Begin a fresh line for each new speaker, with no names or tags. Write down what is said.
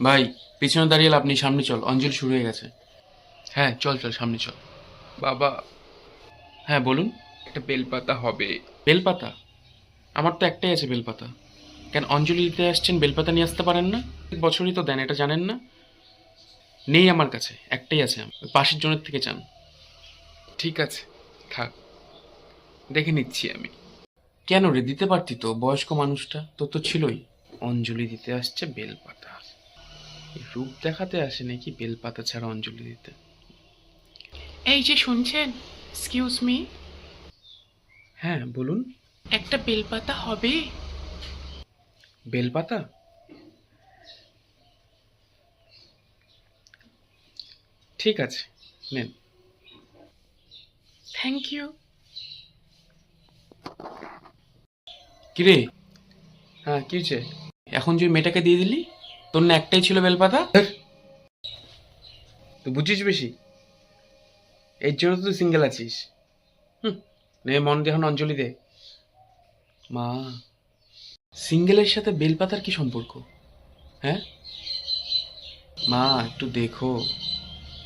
ভাই, পিছনে দাঁড়িয়ে লাভ নেই, সামনে চল, অঞ্জলি শুরু হয়ে গেছে। হ্যাঁ, চল চল, সামনে চল।
বাবা,
হ্যাঁ বলুন।
একটা বেলপাতা হবে?
বেলপাতা? আমার তো একটাই আছে বেলপাতা। কেন, অঞ্জলি দিতে আসছেন, বেলপাতা নিয়ে আসতে পারেন না? প্রত্যেক বছরই তো দেন, এটা জানেন না? নেই আমার কাছে, একটাই আছে, ওই পাশের জনের থেকে চান।
ঠিক আছে, থাক, দেখে নিচ্ছি আমি।
কেন রে, দিতে পারতি তো, বয়স্ক মানুষটা তোর তো ছিলই। অঞ্জলি দিতে আসছে বেলপাতা? এই রূপ দেখাতে আসে নাকি বেলপাতা ছাড়া অঞ্জলি দিতে?
এই যে শুনছেন, এক্সকিউজ মি,
হ্যাঁ বলুন।
একটা বেলপাতা হবে?
বেলপাতা? ঠিক আছে, নেন।
Thank you.
কিরে? হ্যাঁ, কি হয়েছে? এখন যে মেয়েটাকে দিয়ে দিলি, তোর না একটাই ছিল বেলপাতা? ধ্যাৎ, তুই বুঝিস বেশি, এর জন্য তো তুই সিঙ্গেল আছিস। হুম, নে মন দিয়ে এখন অঞ্জলি দে। মা, সিঙ্গেলের সাথে বেলপাতার কি সম্পর্ক? হ্যাঁ মা, একটু দেখো।